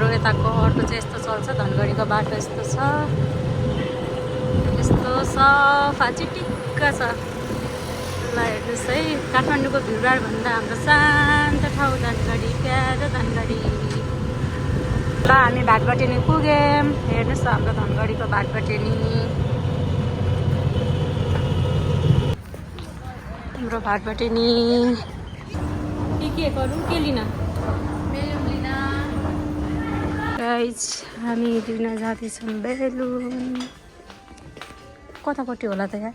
हाम्रो यताको अटो चाहिँ यस्तो चल्छ धनगढीको बाटो यस्तो छ यस्तो सफा चिटिक्क छ ल हेर्नुहोस् है काठमाडौँको भिडभाड भन्दा हाम्रो शान्त ठाउँ धनगढी प्यारो धनगढी ल हामी भाटबटेनी पुग्यौँ हेर्नुहोस् न हाम्रो धनगढीको भाटबटेनी हाम्रो भाटबटेनी के गरौँ के लिन गाइज हामी लिन जाँदैछौँ बेलुन कतापट्टि होला त यहाँ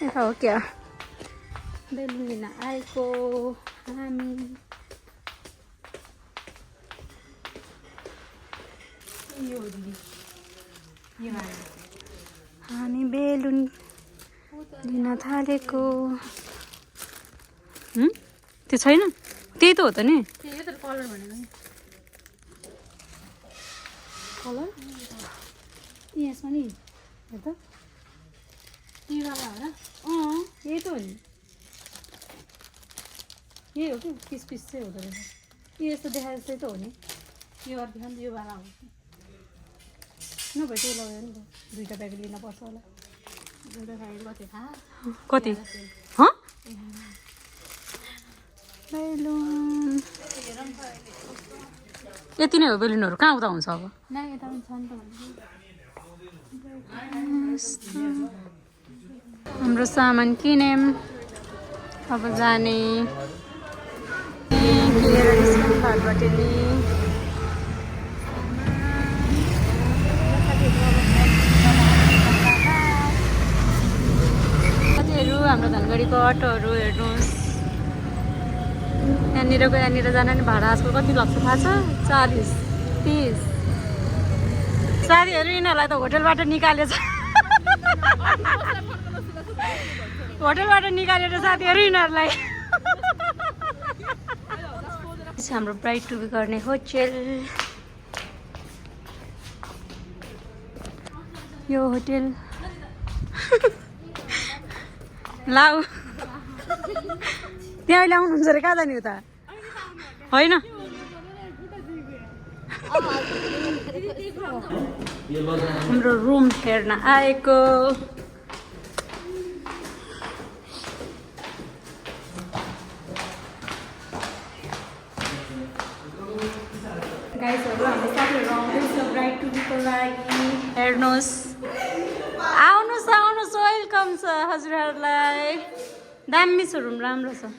यता हो क्या बेलुन लिन आएको हामी हामी बेलुन लिन थालेको त्यो छैन त्यही त हो त नि कलर भनेको नि कलर यसमा नि हेर त यहीवाला हो र यही त हो नि यही हो कि पिस पिस चाहिँ हुँदो रहेछ यो यस्तो देखाएर चाहिँ त हो नि यो अर्को खान्छ यो वाला हो नभए त्यो लगायो नि त दुईवटा प्याकेट लिन पर्छ होला दुईवटा प्याकेट कति बेलुन यति नै हो बेलुनहरू कहाँ उता हुन्छ अब हाम्रो सामान किन्यौँ अब जाने भाटबटेनी साथीहरू हाम्रो धनगढीको अटोहरू हेर्नुहोस् यहाँनिर जान नि भाडा आजकल कति लाग्छ थाहा छ 40-30 साथीहरू यिनीहरूलाई त होटलबाट निकालेछ होटलबाट निकालेर साथीहरू यिनीहरूलाई हाम्रो ब्राइड टु बी गर्ने होटल यो होटल लाउ त्यहाँ अहिले आउनुहुन्छ अरे कहाँ जाने हो त होइन हाम्रो रुम हेर्न आएको गाइजहरू हाम्रो साथीहरू आउँदैछ ब्राइड टु बीको लागि हेर्नुहोस् आउनुहोस् वेलकम छ हजुरहरूलाई दामी छ रुम राम्रो छ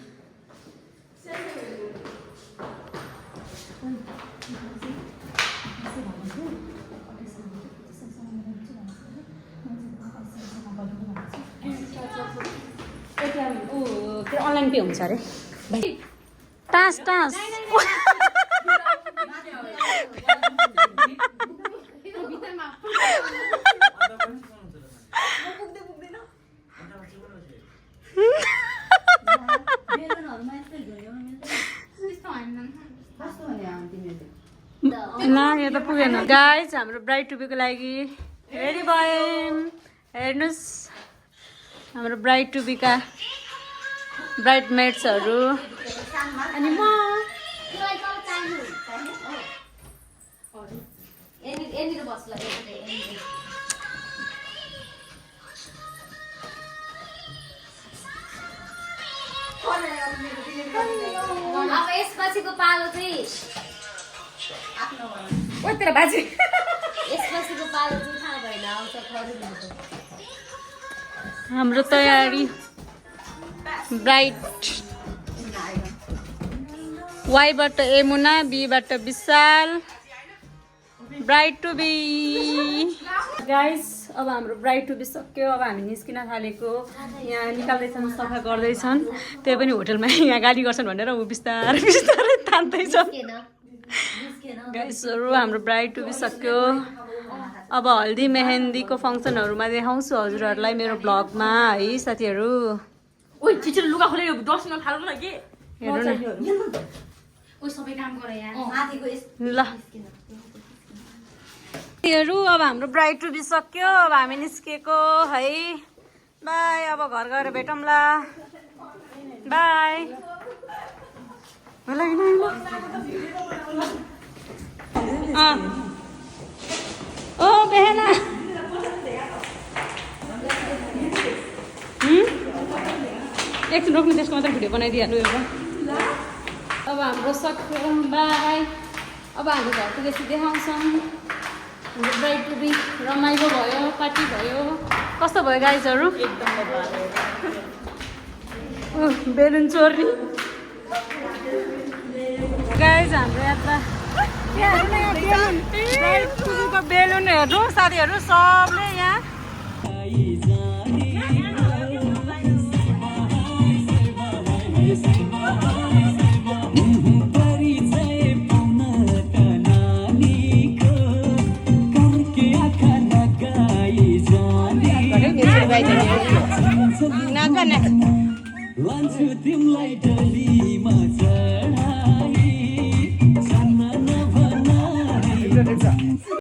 त्यो अनलाइन पे हुन्छ अरे टाँस ल यो त पुगेन गाइज हाम्रो ब्राइड टु बीको लागि रेडी भयौँ हेर्नुहोस् हाम्रो ब्राइड टु बीका ब्राइड मेट्सहरू अनि म अब यसपछिको पालो चाहिँ तेरो बाजे यसपछिको पालो चाहिँ थाहा भएन आउँछ खरिदिनु हाम्रो तयारी ब्राइड वाईबाट एमुना बीबाट Vishal bride to be guys अब हाम्रो ब्राइड टु बी सक्यो अब हामी निस्किन थालेको यहाँ निकाल्दैछन् सफा गर्दैछन् त्यही पनि होटलमा यहाँ गाली गर्छन् भनेर ऊ बिस्तारै बिस्तारै तान्दैछ गाइसहरू हाम्रो ब्राइड टु बी सक्यो अब हल्दी मेहेन्दीको फङ्सनहरूमा देखाउँछु हजुरहरूलाई मेरो ब्लगमा है साथीहरू ओइ चिचो लुगा खोलेर डस्न थाल्नु न के हेर्नु न ओइ सबै काम गरे यार माथिको ल साथीहरू अब हाम्रो ब्राइड टु बी सक्यो अब हामी निस्केको है बाई अब घर गएर भेटौँला बाई होला हैन हैन ओ बेहना एकछिन रोक्नु त्यसको मात्र भिडियो बनाइदिइहाल्नु एउटा अब हाम्रो सक्यो बाई अब हामी घर पुगेपछि देखाउँछौँ हाम्रो ब्राइड टु बी रमाइलो भयो पार्टी भयो कस्तो भयो गाइजहरू बेलुन चोर्ने गाइज हाम्रो यात्रा ब्राइड टु बीको बेलुन हेर्नु साथीहरू सबले यहाँ तिमलाई डलीमा चढाई